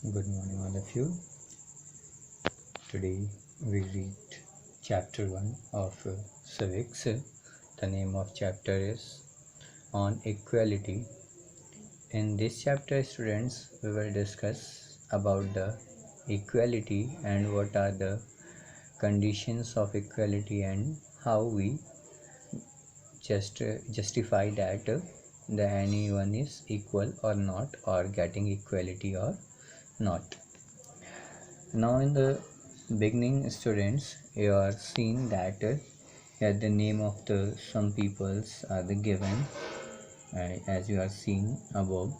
Good morning, all of you. Today we read chapter 1 of civics. The name of chapter is on equality. In this chapter, students, we will discuss about the equality and what are the conditions of equality and how we justify that the anyone is equal or not, or getting equality or not. Now in the beginning, students, you are seeing that the name of the some peoples are the given as you are seeing above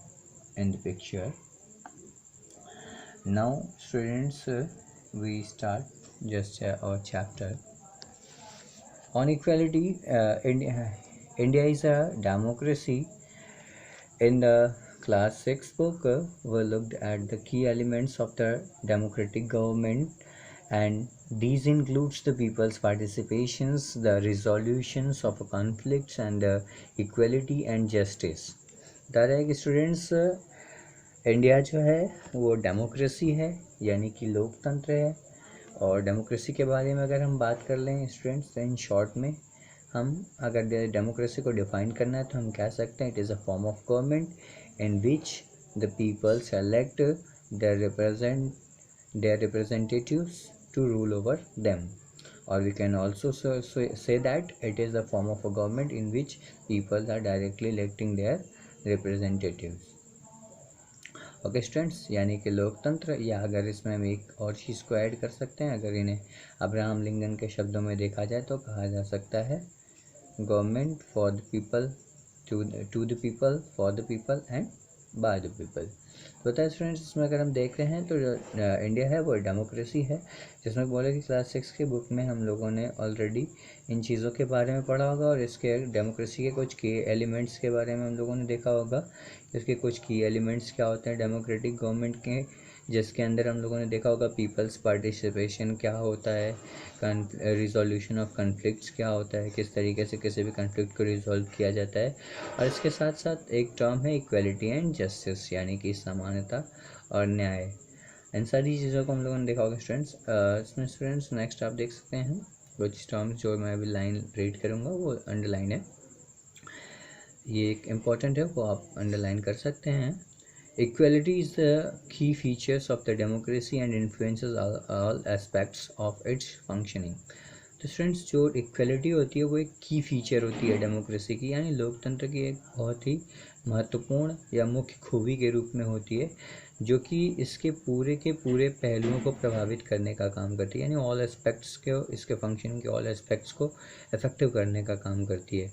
in the picture. Now students, we start just our chapter on equality. India is a democracy. In the class 6 book, we looked at the key elements of the democratic government, and these includes the people's participations, the resolutions of conflicts, and equality and justice. बता रहे हैं कि students India जो है वो democracy है, यानी कि लोकतंत्र है। और डेमोक्रेसी के बारे में अगर हम बात कर लें स्टूडेंट्स, इन शॉर्ट में हम अगर डेमोक्रेसी को डिफाइन करना है तो हम कह सकते हैं it is a form of government in which the people select their representatives to rule over them, or we can also say that it is the form of a government in which people are directly electing their representatives. Okay students, यानी कि लोकतंत्र, या अगर इसमें हम एक और चीज़ को ऐड कर सकते हैं, अगर इन्हें अब्राहम लिंकन के शब्दों में देखा जाए तो कहा जा सकता है government for the people, to the people, for the people and by the people. तो होता है स्टूडेंट्स, इसमें अगर हम देख रहे हैं तो जो इंडिया है वो डेमोक्रेसी है, जिसमें बोले कि क्लास 6 की बुक में हम लोगों ने ऑलरेडी इन चीज़ों के बारे में पढ़ा होगा, और इसके डेमोक्रेसी के कुछ की एलिमेंट्स के बारे में हम लोगों ने देखा होगा। इसके कुछ की एलिमेंट्स क्या होते हैं डेमोक्रेटिक गवर्नमेंट के, जिसके अंदर हम लोगों ने देखा होगा पीपल्स पार्टिसिपेशन क्या होता है, रिजोल्यूशन ऑफ कन्फ्लिक्ट्स क्या होता है, किस तरीके से किसी भी कन्फ्लिक्ट को रिजॉल्व किया जाता है, और इसके साथ साथ एक टर्म है इक्वलिटी एंड जस्टिस, यानी कि समानता और न्याय। इन सारी चीज़ों को हम लोगों ने देखा होगा स्टूडेंट्स। इसमें स्टूडेंट्स नेक्स्ट आप देख सकते हैं कुछ टर्म्स जो मैं अभी लाइन रीड करूँगा वो अंडरलाइन है, ये एक इम्पॉर्टेंट है, वो आप अंडरलाइन कर सकते हैं। Equality is the key features of the democracy and influences all aspects of its functioning. तो स्टूडेंट्स, जो इक्वलिटी होती है वो एक की फीचर होती है डेमोक्रेसी की, यानी लोकतंत्र की एक बहुत ही महत्वपूर्ण या मुख्य खूबी के रूप में होती है, जो कि इसके पूरे पहलुओं को प्रभावित करने का काम करती है, यानी ऑल एस्पेक्ट्स के, इसके फंक्शन के ऑल एस्पेक्ट्स को इफेक्टिव करने का काम करती है।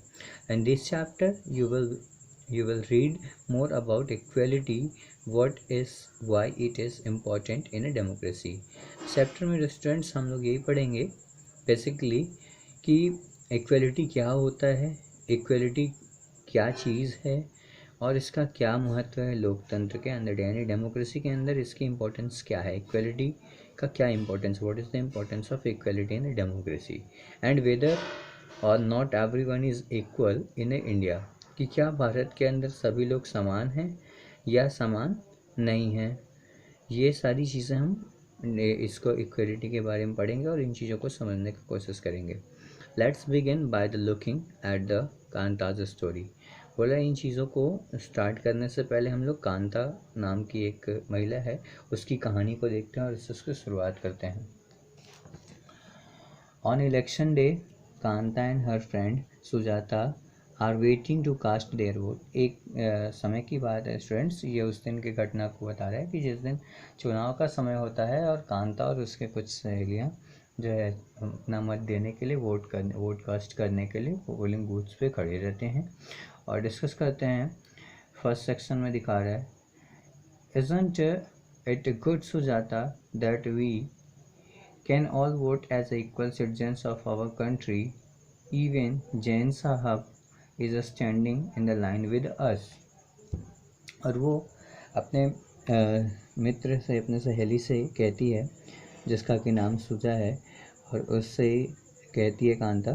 And this chapter you will read more about equality, what is, why it is important in a democracy. Chapter में स्टूडेंट्स हम लोग यही पढ़ेंगे बेसिकली कि इक्वलिटी क्या होता है, इक्वलिटी क्या चीज़ है, और इसका क्या महत्व है लोकतंत्र के अंदर, यानी डेमोक्रेसी के अंदर इसकी इम्पोर्टेंस क्या है, इक्वलिटी का क्या importance, what is the importance of equality in democracy, and whether or not everyone is equal in India, कि क्या भारत के अंदर सभी लोग समान हैं या समान नहीं हैं। ये सारी चीज़ें हम इसको इक्वलिटी के बारे में पढ़ेंगे और इन चीज़ों को समझने की कोशिश करेंगे। Let's begin by the looking at the Kanta's story. बोला इन चीज़ों को स्टार्ट करने से पहले हम लोग कांता नाम की एक महिला है उसकी कहानी को देखते हैं और इससे शुरुआत करते हैं। On election day, Kanta and her friend Sujata are waiting to cast their vote. एक समय की बात है स्टूडेंट्स, ये उस दिन की घटना को बता रहा है कि जिस दिन चुनाव का समय होता है और कांता और उसके कुछ सहेलियाँ जो है अपना मत देने के लिए वोट कास्ट करने के लिए पोलिंग बूथ्स पे खड़े रहते हैं और डिस्कस करते हैं। फर्स्ट सेक्शन में दिखा रहा है, isn't it good Sujata that we can all vote as equal citizens of our country, even Jain sahab is standing in the line with us. और वो अपने मित्र से, अपने सहेली से कहती है जिसका कि नाम सुजा है, और उससे कहती है कांता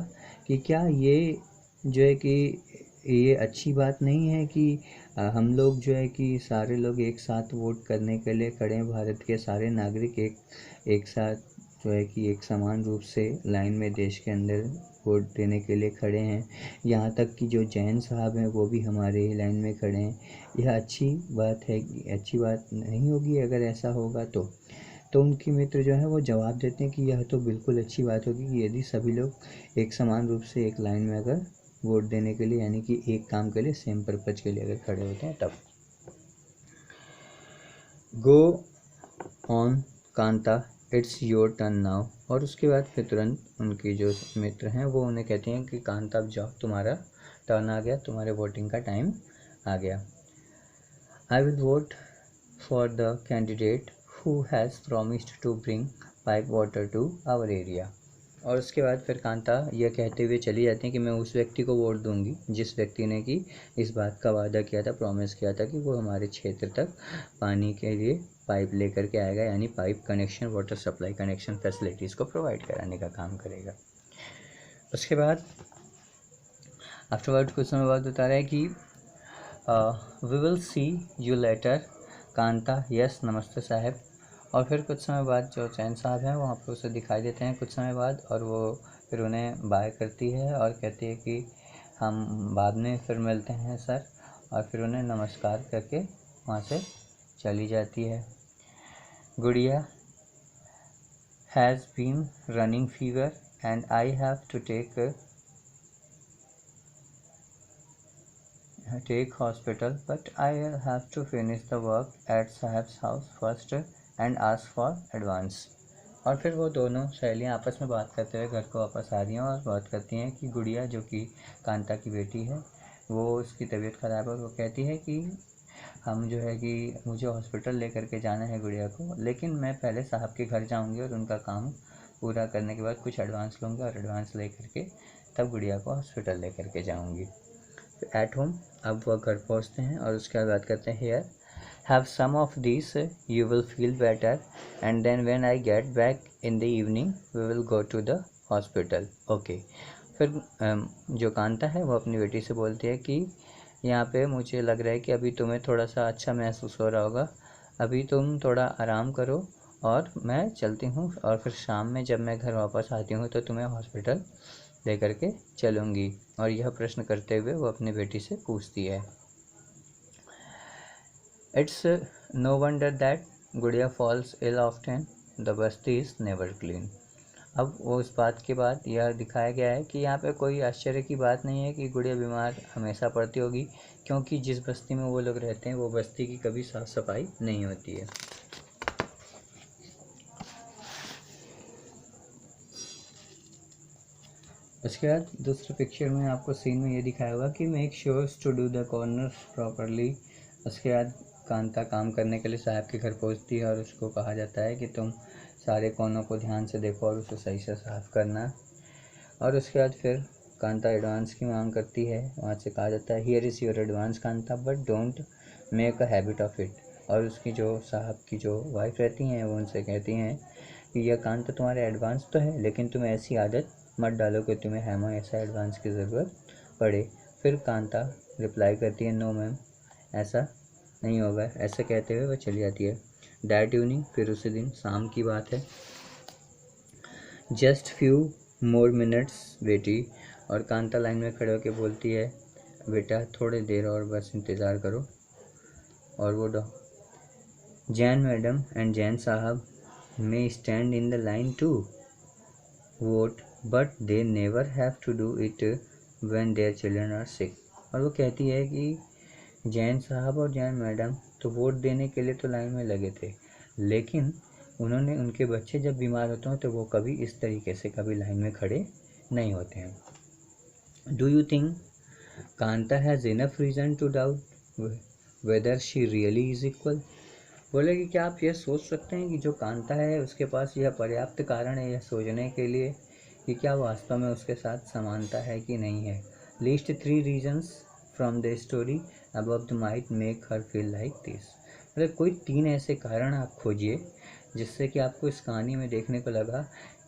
कि क्या ये जो है कि ये अच्छी बात नहीं है कि हम लोग जो है कि सारे लोग एक साथ वोट करने के लिए खड़े हैं। भारत के सारे नागरिक एक साथ जो है कि एक समान रूप से लाइन में देश के अंदर वोट देने के लिए खड़े हैं। यहाँ तक कि जो जैन साहब हैं वो भी हमारे ही लाइन में खड़े हैं। यह अच्छी बात है, अच्छी बात नहीं होगी अगर ऐसा होगा तो उनके मित्र जो है वो जवाब देते हैं कि यह तो बिल्कुल अच्छी बात होगी कि यदि सभी लोग एक समान रूप से एक लाइन में अगर वोट देने के लिए, यानी कि एक काम के लिए, सेम पर्पज के लिए अगर खड़े होते हैं तब। Go on Kanta, it's your turn now. और उसके बाद फिर तुरंत उनके जो मित्र हैं वो उन्हें कहते हैं कि कांता अब जाओ, तुम्हारा टर्न आ गया, तुम्हारे वोटिंग का टाइम आ गया। I will vote for the candidate who has promised to bring pipe water to our area. और उसके बाद फिर कांता यह कहते हुए चली जाती है कि मैं उस व्यक्ति को वोट दूंगी जिस व्यक्ति ने कि इस बात का वादा किया था, प्रॉमिस किया था कि वो हमारे क्षेत्र तक पानी के लिए पाइप लेकर के आएगा, यानी pipe connection, water supply connection facilities को प्रोवाइड कराने का काम करेगा। उसके बाद आफ्टरवर्ड कुछ समय बाद बता रहा है कि we will see you later Kanta, yes नमस्ते साहब। और फिर कुछ समय बाद जो जैन साहब हैं वहाँ पर उसे दिखाई देते हैं कुछ समय बाद, और वो फिर उन्हें बाय करती है और कहती है कि हम बाद में फिर मिलते हैं सर, और फिर उन्हें नमस्कार करके वहाँ से चली जाती है। Gudiya has been running fever and I have to take hospital, but I have to finish the work at sahab's house first and ask for advance. और फिर वो दोनों सहेलियाँ आपस में बात करते हुए घर को वापस आ रही हैं और बात करती हैं कि गुड़िया जो कि कांता की बेटी है वो, उसकी तबीयत ख़राब है और वो कहती है कि हम जो है कि मुझे हॉस्पिटल लेकर के जाना है गुड़िया को, लेकिन मैं पहले साहब के घर जाऊंगी और उनका काम पूरा करने के बाद कुछ एडवांस लूँगी और एडवांस लेकर के तब गुड़िया को हॉस्पिटल लेकर के जाऊँगी। एट होम, अब वह घर पहुंचते हैं और उसके बाद बात करते हैं here have some of this you will feel better and then when I get back in the evening we will go to the hospital. Okay. फिर जो कांता है वो अपनी बेटी से बोलती है कि यहाँ पे मुझे लग रहा है कि अभी तुम्हें थोड़ा सा अच्छा महसूस हो रहा होगा, अभी तुम थोड़ा आराम करो और मैं चलती हूँ, और फिर शाम में जब मैं घर वापस आती हूँ तो तुम्हें हॉस्पिटल लेकर के चलूँगी। और यह प्रश्न करते हुए वो अपनी बेटी से पूछती है। इट्स नो वंडर दैट गुड़िया false ill often, the Basti is never clean. अब वो उस बात के बाद यह दिखाया गया है कि यहाँ पे कोई आश्चर्य की बात नहीं है कि गुड़िया बीमार हमेशा पड़ती होगी, क्योंकि जिस बस्ती में वो लोग रहते हैं वो बस्ती की कभी साफ़ सफाई नहीं होती है। उसके बाद दूसरे पिक्चर में आपको सीन में ये दिखाया होगा कि make sures to do the corners properly. उसके बाद कांता काम करने के लिए साहब के घर पहुंचती है और उसको कहा जाता है कि तुम सारे कोनों को ध्यान से देखो और उसे सही से साफ करना। और उसके बाद फिर कांता एडवांस की मांग करती है, वहाँ से कहा जाता है here is your advance Kanta but don't make a habit of it. और उसकी जो साहब की जो वाइफ रहती हैं वो उनसे कहती हैं कि यह कांता तुम्हारे एडवांस तो है, लेकिन तुम ऐसी आदत मत डालो कि तुम्हें हमेशा एडवांस की ज़रूरत पड़े। फिर कांता रिप्लाई करती है नो मैम, ऐसा नहीं होगा। ऐसा कहते हुए वह चली जाती है। दैट इवनिंग, फिर उसी दिन शाम की बात है। जस्ट फ्यू मोर मिनट्स बेटी। और कांता लाइन में खड़े होकर बोलती है बेटा थोड़ी देर और बस इंतज़ार करो। और वो जैन मैडम एंड जैन साहब may stand in the line to vote but they never have to do it when their children are sick। और वो कहती है कि जैन साहब और जैन मैडम तो वोट देने के लिए तो लाइन में लगे थे, लेकिन उन्होंने उनके बच्चे जब बीमार होते हैं तो वो कभी इस तरीके से कभी लाइन में खड़े नहीं होते हैं। Do you think Kanta has enough reason to doubt whether she really is equal. बोले कि क्या आप यह सोच सकते हैं कि जो कांता है उसके पास यह पर्याप्त कारण है यह सोचने के लिए कि क्या वास्तव में उसके साथ समानता है कि नहीं है। List 3 reasons from the story above the might make her feel like this. मतलब कोई 3 ऐसे कारण आप खोजिए जिससे कि आपको इस कहानी में देखने को लगा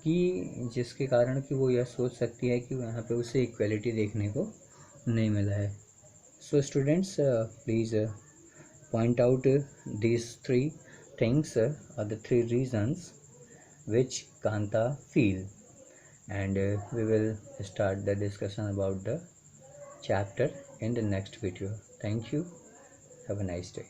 कि जिसके कारण कि वो यह सोच सकती है कि यहाँ पे उसे इक्वलिटी देखने को नहीं मिला है। So students, please point out these three things or the three reasons which Kanta feel, and we will start the discussion about the chapter in the next video. Thank you. Have a nice day.